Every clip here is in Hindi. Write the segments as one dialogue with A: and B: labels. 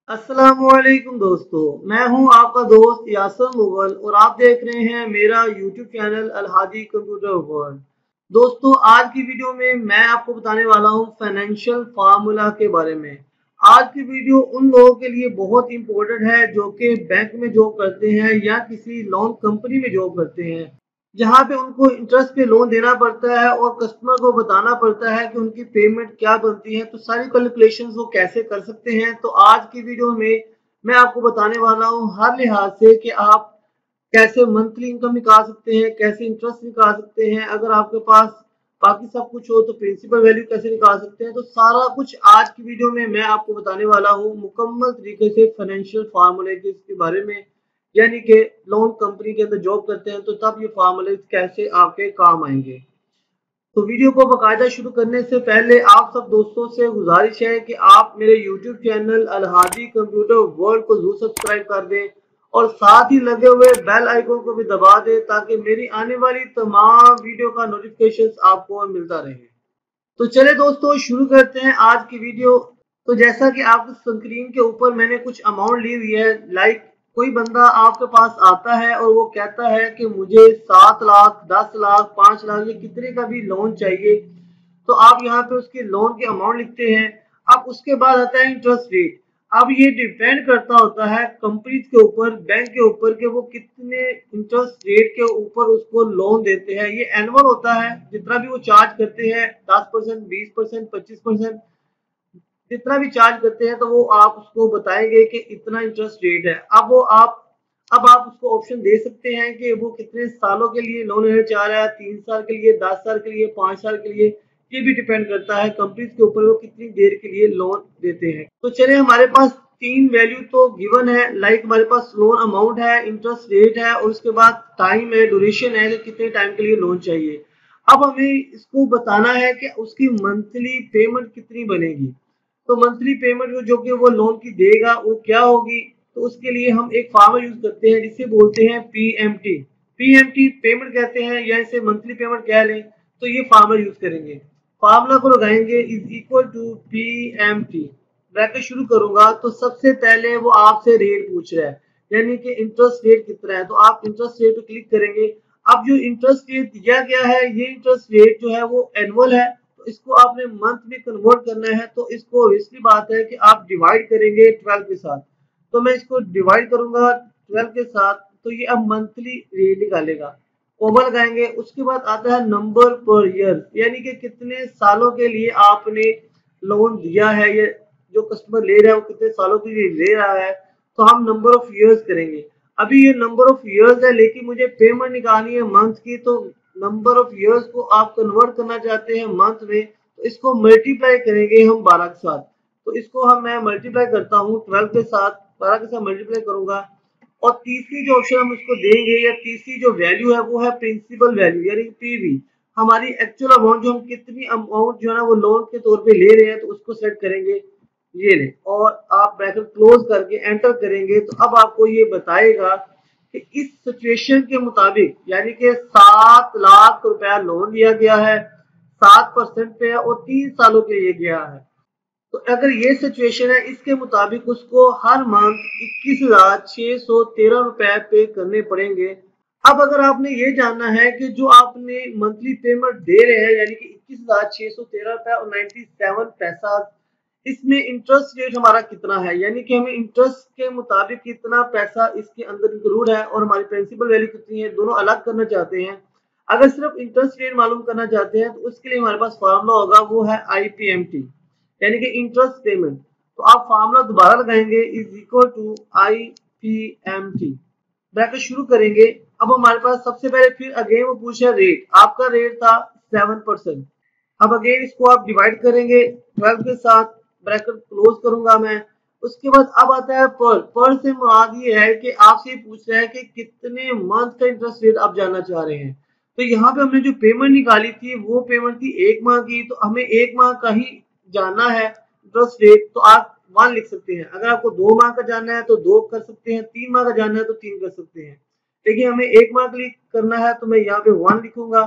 A: अस्सलामुअलैकुम दोस्तों, मैं हूं आपका दोस्त यासर मुगल और आप देख रहे हैं मेरा YouTube channel Alhadi computer world. दोस्तों, आज की वीडियो में मैं आपको बताने वाला हूं फाइनेंशियल फार्मूला के बारे में। आज की वीडियो उन लोगों के लिए बहुत इंपॉर्टेंट है जो कि बैंक में जॉब करते हैं या किसी लोन कंपनी में जॉब करते हैं, जहाँ पे उनको इंटरेस्ट पे लोन देना पड़ता है और कस्टमर को बताना पड़ता है कि उनकी पेमेंट क्या बनती है, तो सारी कैलकुलेशंस वो कैसे कर सकते हैं। तो आज की वीडियो में मैं आपको बताने वाला हूँ हर लिहाज से कि आप कैसे मंथली इनकम निकाल सकते हैं, कैसे इंटरेस्ट निकाल सकते हैं, अगर आपके पास बाकी सब कुछ हो तो प्रिंसिपल वैल्यू कैसे निकाल सकते हैं। तो सारा कुछ आज की वीडियो में मैं आपको बताने वाला हूँ मुकम्मल तरीके से फाइनेंशियल फार्मूले के बारे में, यानी कि लोन कंपनी के अंदर जॉब करते हैं तो तब ये फार्मूले कैसे आपके काम आएंगे। तो वीडियो को बाकायदा शुरू करने से पहले आप सब दोस्तों से गुजारिश है कि आप मेरे YouTube channel Alhadi computer world को जरूर सब्सक्राइब कर दें और साथ ही लगे हुए बेल आइकन को भी दबा दें ताकि मेरी आने वाली तमाम वीडियो का नोटिफिकेशन आपको मिलता रहे। तो चले दोस्तों, शुरू करते हैं आज की वीडियो। तो जैसा कि आपकी स्क्रीन के ऊपर मैंने कुछ अमाउंट ली हुई है, लाइक कोई बंदा आपके पास आता है और वो कहता है कि मुझे 7 लाख, 10 लाख, 5 लाख, ये कितने का भी लोन चाहिए, तो आप यहाँ पे उसके लोन की अमाउंट लिखते हैं। अब उसके बाद आता है इंटरेस्ट रेट। अब ये डिपेंड करता होता है कंपनी के ऊपर, बैंक के ऊपर, कि वो कितने इंटरेस्ट रेट के ऊपर उसको लोन देते हैं। ये एनुअल होता है, जितना भी वो चार्ज करते हैं 10%, 20%, 25%, जितना भी चार्ज करते हैं तो वो आप उसको बताएंगे कि इतना इंटरेस्ट रेट है। अब आप उसको ऑप्शन दे सकते हैं कि वो कितने सालों के लिए लोन लेना चाह रहा है, 3 साल के लिए, 10 साल के लिए, 5 साल के लिए। ये भी डिपेंड करता है कंपनी के ऊपर वो कितनी देर के लिए लोन देते हैं। तो चलिए, हमारे पास तीन वैल्यू तो गिवन है, लाइक हमारे पास लोन अमाउंट है, इंटरेस्ट रेट है और उसके बाद टाइम है, ड्यूरेशन है कि कितने टाइम के लिए लोन चाहिए। अब हमें इसको बताना है कि उसकी मंथली पेमेंट कितनी बनेगी। तो मंथली पेमेंट जो कि वो लोन की देगा वो क्या होगी, तो उसके लिए हम एक फार्मूला यूज करते हैं जिसे बोलते हैं पीएमटी। पीएमटी पेमेंट कहते हैं या इसे मंथली पेमेंट कह लें, तो ये फार्मूला यूज करेंगे। फार्मूला को लगाएंगे is equal to PMT. Bracket शुरू करूंगा तो सबसे पहले वो आपसे रेट पूछ रहा है, यानी कि इंटरेस्ट रेट कितना है, तो आप इंटरेस्ट रेट पे क्लिक करेंगे। अब जो इंटरेस्ट रेट दिया गया है, ये इंटरेस्ट रेट जो है वो एनुअल है, तो इसको आपने मंथ में कन्वर्ट करना है। तो इसको ऑब्वियसली बात है कि आप डिवाइड करेंगे 12 के साथ। तो मैं इसको डिवाइड करूंगा 12 के साथ, तो ये अब मंथली रेट निकालेगा। कोमा लगाएंगे, उसके बाद आता है नंबर पर ईयर, यानी कि कितने सालों के लिए आपने लोन दिया है, ये जो कस्टमर ले रहा है वो कितने सालों के लिए ले रहा है, तो हम नंबर ऑफ ईयर्स करेंगे। अभी ये नंबर ऑफ ईयर्स है लेकिन मुझे पेमेंट निकालनी है मंथ की, तो नंबर ऑफ ईयर्स को आप कन्वर्ट करना चाहते हैं मंथ में, तो इसको मल्टीप्लाई करेंगे हम 12 के साथ। तो इसको मैं मल्टीप्लाई करता हूँ 12 के साथ, 12 के साथ मल्टीप्लाई करूंगा। और तीसरी जो ऑप्शन हम इसको देंगे या तीसरी जो वैल्यू है वो है प्रिंसिपल वैल्यू, यानी पीवी। हमारी एक्चुअल अमाउंट, जो हम कितनी अमाउंट जो है ना वो लोन के तौर पे ले रहे हैं, तो उसको सेट करेंगे। ये ले, और आप ब्रैकेट क्लोज करके एंटर करेंगे तो अब आपको ये बताएगा कि इस सिचुएशन के मुताबिक, यानी कि 7 लाख रुपया लोन लिया गया है, 7% पे है और 3 सालों के लिए गया है। तो अगर ये सिचुएशन है, इसके मुताबिक उसको हर मंथ 21,613 रुपए पे करने पड़ेंगे। अब अगर आपने ये जानना है कि जो आपने मंथली पेमेंट दे रहे हैं, यानी कि 21,613 रुपए और 97 पैसा, इसमें इंटरेस्ट रेट हमारा कितना है, यानी कि हमें इंटरेस्ट के मुताबिक कितना पैसा इसके अंदर इंक्लूड है और हमारी प्रिंसिपल वैल्यू कितनी है, दोनों अलग करना चाहते हैं। अगर सिर्फ इंटरेस्ट रेट मालूम करना चाहते हैं तो उसके लिए हमारे पास फार्मूला होगा, वो है आईपीएमटी, यानी कि इंटरेस्ट पेमेंट। तो आप फार्मूला दोबारा लगाएंगे is equal to IPMT, bracket शुरू करेंगे। अब हमारे पास सबसे पहले फिर अगेन वो पूछा रेट, आपका रेट था 7%। अब अगेन इसको आप डिवाइड करेंगे 12 के साथ, ब्रैकेट क्लोज करूंगा मैं। उसके बाद अब आता है पर से मुराद ये है कि आपसे पूछ रहा है कि कितने मंथ का इंटरेस्ट रेट आप जानना चाह रहे हैं। तो यहाँ पे हमने जो पेमेंट निकाली थी वो पेमेंट थी 1 माह की, तो हमें 1 माह का ही जानना है इंटरेस्ट रेट, तो आप 1 लिख सकते हैं। अगर आपको 2 माह का जानना है तो 2 कर सकते हैं, 3 माह का जानना है तो 3 कर सकते हैं, लेकिन हमें 1 माह के लिए करना है तो मैं यहाँ पे 1 लिखूंगा,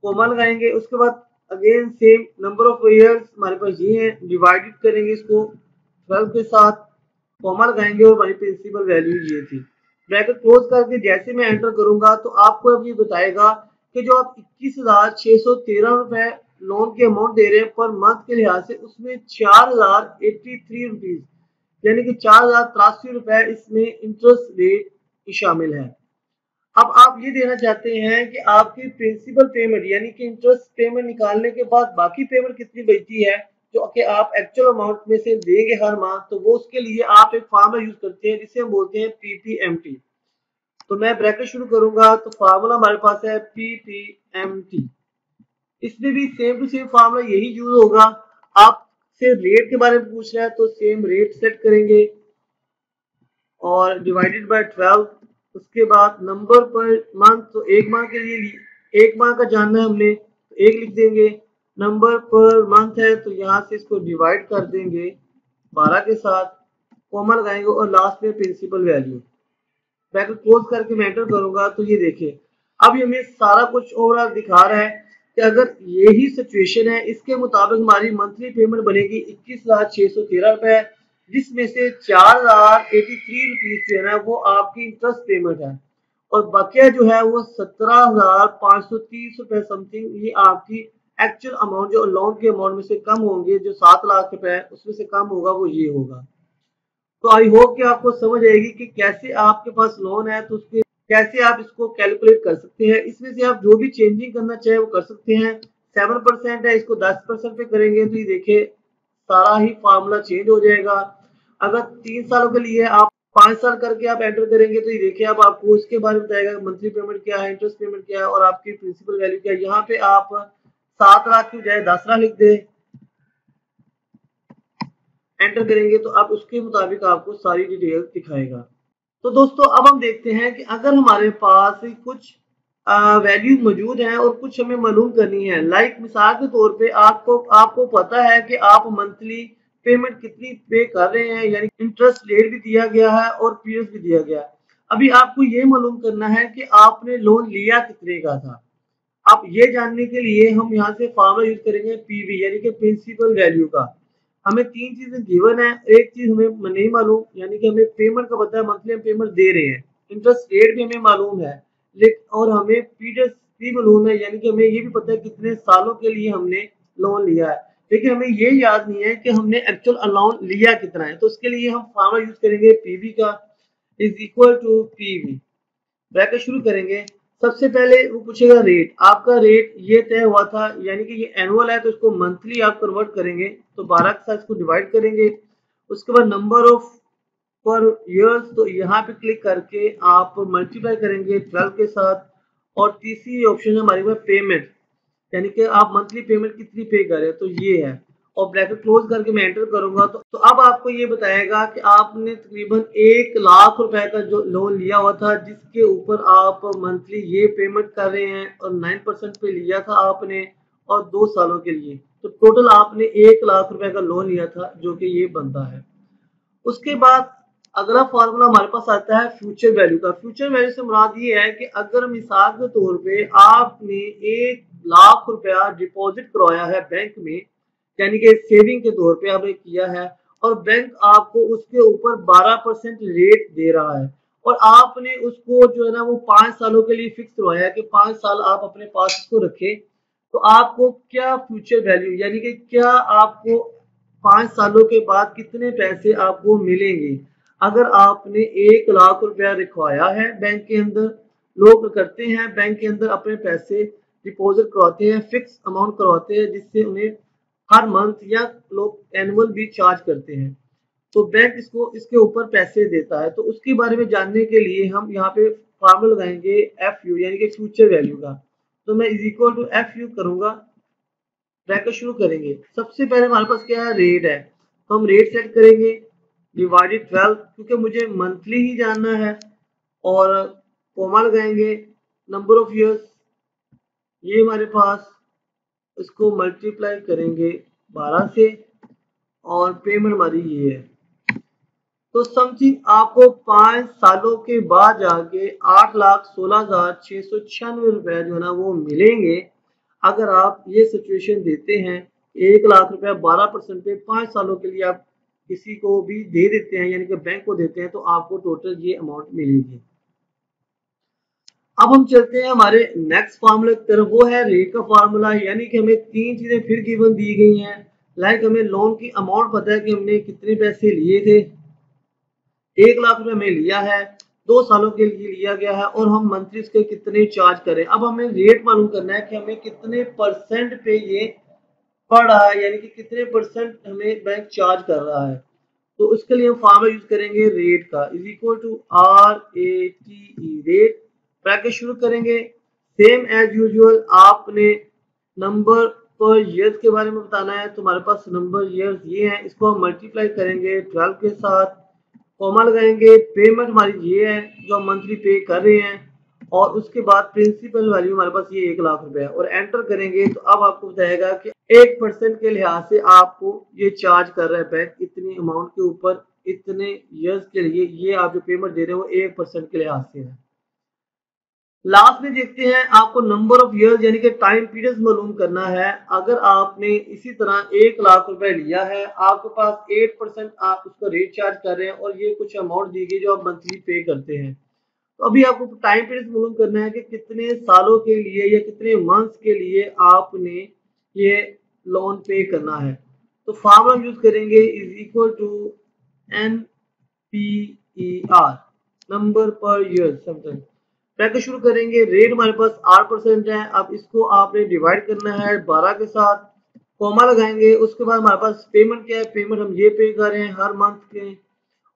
A: कोमा लगाएंगे। उसके बाद again same number of years हमारे पास ये है, डिवाइडेड करेंगे इसको 12 के साथ। कॉमा लगाएंगे और हमारी प्रिंसिपल वैल्यू ये थी। ब्रैकेट क्लोज करके जैसे मैं एंटर करूंगा तो आपको अब ये बताएगा कि जो आप 21,613 रुपए लोन के अमाउंट दे रहे हैं पर मंथ के लिहाज से, उसमें 4,083 रुपीज यानी कि 4,083 रुपए इसमें इंटरेस्ट रेट शामिल है। अब आप ये देना चाहते हैं कि आपकी प्रिंसिपल पेमेंट यानी कि इंटरेस्ट पेमेंट निकालने के बाद बाकी पेमेंट कितनी बचती है जो कि आप एक्चुअल अमाउंट में से देंगे हर माह, तो वो उसके लिए आप एक फार्मूला यूज करते हैं जिसे हम बोलते हैं पीपीएमटी। तो मैं ब्रैकेट शुरू करूंगा तो फार्मूला हमारे पास है पीपीएमटी। इसमें भी सेम टू सेम फार्मूला यही यूज होगा। आपसे रेट के बारे में पूछ रहा है तो सेम रेट सेट करेंगे और डिवाइडेड बाय 12। उसके बाद नंबर पर मंथ, तो एक माह के लिए एक माह का जानना है हमने तो एक लिख देंगे। नंबर पर मंथ है तो यहाँ से इसको डिवाइड कर देंगे 12 के साथ, कॉमा लगाएंगे और लास्ट में प्रिंसिपल वैल्यू। ब्रैकेट क्लोज करके मैं एंटर करूंगा तो ये देखिए अब ये हमें सारा कुछ ओवरऑल दिखा रहा है कि अगर यही सिचुएशन है इसके मुताबिक हमारी मंथली पेमेंट बनेगी 21,613 रुपए, जिसमें से 4,083 रुपीज जो है ना वो आपकी इंटरेस्ट पेमेंट है और बकिया जो है वो 17,530 रुपए समथिंग ये आपकी एक्चुअल अमाउंट जो लोन के अमाउंट में से कम होंगे, जो 7 लाख रुपए है उसमें से कम होगा वो ये होगा। तो आई होप कि आपको समझ आएगी कि कैसे आपके पास लोन है तो उसके कैसे आप इसको कैलकुलेट कर सकते हैं। इसमें से आप जो भी चेंजिंग करना चाहे वो कर सकते हैं। 7% है, इसको 10% पे करेंगे तो ये देखिए सारा ही फार्मूला चेंज हो जाएगा। अगर 3 सालों के लिए आप 5 साल करके आप एंटर करेंगे तो ये देखिए अब आपको इसके बारे में बताएगा मंथली पेमेंट क्या है, इंटरेस्ट पेमेंट क्या है और आपकी प्रिंसिपल वैल्यू क्या है। यहाँ पे आप 7 लाख की बजाय 10 लाख लिख दें, एंटर करेंगे तो आप उसके मुताबिक आपको सारी डिटेल दिखाएगा। तो दोस्तों अब हम देखते हैं कि अगर हमारे पास कुछ वैल्यू मौजूद हैं और कुछ हमें मालूम करनी है, लाइक मिसाल के तौर पे आपको आपको पता है कि आप मंथली पेमेंट कितनी पे कर रहे हैं, यानी इंटरेस्ट रेट भी दिया गया है और पीरियड भी दिया गया है। अभी आपको ये मालूम करना है कि आपने लोन लिया कितने का था। अब ये जानने के लिए हम यहाँ से फार्मूला यूज करेंगे पीवी यानी कि प्रिंसिपल वैल्यू का। हमें 3 चीजें गिवन है, एक चीज हमें नहीं मालूम यानी कि हमें पेमेंट का पता है, मंथली हम पेमेंट दे रहे हैं, इंटरेस्ट रेट भी हमें मालूम है, लेकिन और हमें पीरियड भी मालूम है यानी कि हमें ये भी पता है कितने सालों के लिए हमने लोन लिया है, लेकिन हमें ये याद नहीं है कि हमने एक्चुअल अमाउंट लिया कितना है। तो उसके लिए हम फार्मूला यूज करेंगे पीवी का is equal to PV. Bracket शुरू करेंगे। सबसे पहले वो पूछेगा रेट, आपका रेट ये तय हुआ था यानी कि ये एनुअल है तो इसको मंथली आप कन्वर्ट करेंगे तो 12 के साथ इसको डिवाइड करेंगे। उसके बाद नंबर ऑफ पर ईयर्स, तो यहाँ पे क्लिक करके आप मल्टीप्लाई करेंगे 12 के साथ। और तीसरी ऑप्शन है हमारे पास पेमेंट, यानी कि आप मंथली पेमेंट कितनी पे कर रहे हैं तो ये है। और ब्रैकेट क्लोज करके मैं एंटर करूंगा तो अब आपको ये बताएगा कि आपने तकरीबन 1 लाख रुपए का जो लोन लिया हुआ था जिसके ऊपर आप मंथली ये पेमेंट कर रहे हैं और 9% पे लिया था आपने और 2 सालों के लिए, तो टोटल आपने 1 लाख रुपए का लोन लिया था जो कि ये बनता है। उसके बाद अगला फॉर्मूला हमारे पास आता है फ्यूचर वैल्यू का। फ्यूचर वैल्यू से मुराद ये है कि अगर मिसाल के तौर पे आपने 1 लाख रुपया डिपॉजिट करवाया है बैंक में, यानी कि सेविंग के तौर पे आपने किया है और बैंक आपको उसके ऊपर 12% रेट दे रहा है और आपने उसको जो है ना वो 5 सालों के लिए फिक्स करवाया है कि 5 साल आप अपने पास उसको रखें, तो आपको क्या फ्यूचर वैल्यू यानी कि क्या आपको 5 सालों के बाद कितने पैसे आपको मिलेंगे। अगर आपने 1 लाख रुपया रखवाया है बैंक के अंदर, लोग करते हैं बैंक के अंदर अपने पैसे डिपॉजिट करवाते हैं, फिक्स अमाउंट करवाते हैं जिससे उन्हें हर मंथ या लोग एनुअल भी चार्ज करते हैं, तो बैंक इसको इसके ऊपर पैसे देता है। तो उसके बारे में जानने के लिए हम यहाँ पे फार्मूला लगाएंगे एफ यू यानी कि फ्यूचर वैल्यू का। तो मैं is equal to F U करूंगा, ब्रैकेट शुरू करेंगे। सबसे पहले हमारे पास क्या है रेट है, तो हम रेट सेट करेंगे डिवाइडेड 12 क्योंकि मुझे मंथली ही जानना है और कोमा लगाएंगे। नंबर ऑफ ईयर्स ये हमारे पास, इसको मल्टीप्लाई करेंगे 12 से और पेमेंट हमारी ये है। तो समथिंग आपको 5 सालों के बाद जाके 8,16,696 रुपए जो है ना वो मिलेंगे अगर आप ये सिचुएशन देते हैं 1 लाख रुपया 12% पे 5 सालों के लिए आप किसी को भी दे देते हैं यानी कि बैंक को देते हैं तो आपको टोटल ये अमाउंट मिलेगी। अब हम चलते हैं हमारे नेक्स्ट फार्मूले की तरफ, वो है रेट का फार्मूला। यानी कि हमें तीन चीजें फिर गिवन दी गई हैं। लाइक हमें लोन की अमाउंट पता है कि हमने कितने पैसे लिए थे, 1 लाख रुपए में लिया है, 2 सालों के लिए लिया गया है और हम मंथली इसके कितने चार्ज करें। अब हमें रेट मालूम करना है कि हमें कितने परसेंट पे ये पड़ रहा है, यानी कि कितने परसेंट हमें बैंक चार्ज कर रहा है। तो उसके लिए हम फार्मूला यूज करेंगे रेट का, is equal to RATE, rate. Bracket शुरू करेंगे। सेम एज यूजुअल आपने नंबर पर ईयर्स के बारे में बताना है, तो हमारे पास नंबर ईयर्स ये हैं, इसको हम मल्टीप्लाई करेंगे 12 के साथ, कॉमा लगाएंगे। पेमेंट हमारी ये है जो हम मंथली पे कर रहे हैं और उसके बाद प्रिंसिपल वैल्यू हमारे पास ये 1 लाख रुपए है और एंटर करेंगे तो अब आपको बताएगा कि 1% के लिहाज से आपको ये चार्ज कर रहा है बैंक इतनी अमाउंट के ऊपर इतने ईयर्स के लिए। ये आप जो पेमेंट दे रहे हो वो 1% के लिहाज से है। लास्ट में देखते हैं आपको नंबर ऑफ ईयर्स यानी कि टाइम पीरियड मालूम करना है। अगर आपने इसी तरह 1 लाख रुपए लिया है, आपके पास 8% आप उसका रेट चार्ज कर रहे हैं और ये कुछ अमाउंट दी गई जो आप मंथली पे करते हैं। तो अभी आपको टाइम पीरियड मालूम करना है कि कितने सालों के लिए या कितने मंथ्स के लिए आपने ये लोन पे करना है। तो फार्मूला यूज करेंगे is equal to NPER, number per year something. Bracket शुरू करेंगे। रेट हमारे पास 8% है, अब इसको आपने डिवाइड करना है 12 के साथ, कॉमा लगाएंगे। उसके बाद हमारे पास पेमेंट क्या है, पेमेंट हम ये पे कर रहे हैं हर मंथ के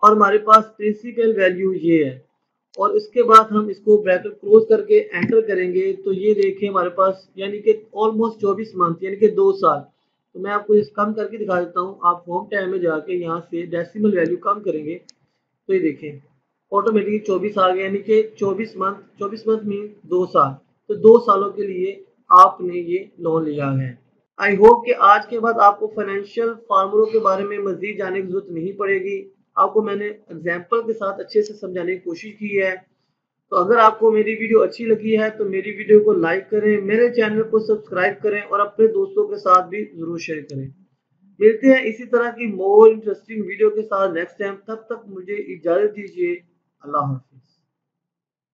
A: और हमारे पास प्रिंसिपल वैल्यू ये है और इसके बाद हम इसको ब्रैकेट क्लोज करके एंटर करेंगे तो ये देखिए हमारे पास यानी कि ऑलमोस्ट 24 मंथ यानी कि 2 साल। तो मैं आपको इस कम करके दिखा देता हूँ। आप होम टाइम में जाके यहाँ से डेसिमल वैल्यू कम करेंगे तो ये देखें ऑटोमेटिकली 24 आ गया, यानी कि 24 मंथ मीन 2 साल। तो 2 सालों के लिए आपने ये लोन लिया है। आई होप कि आज के बाद आपको फाइनेंशियल फार्मूलों के बारे में मजीद जानने की जरूरत नहीं पड़ेगी। आपको मैंने एग्जाम्पल के साथ अच्छे से समझाने की कोशिश की है। तो अगर आपको मेरी वीडियो अच्छी लगी है तो मेरी वीडियो को लाइक करें, मेरे चैनल को सब्सक्राइब करें और अपने दोस्तों के साथ भी जरूर शेयर करें। मिलते हैं इसी तरह की मोर इंटरेस्टिंग वीडियो के साथ नेक्स्ट टाइम। तब तक मुझे इजाजत दीजिए। अल्लाह हाफ़िज़।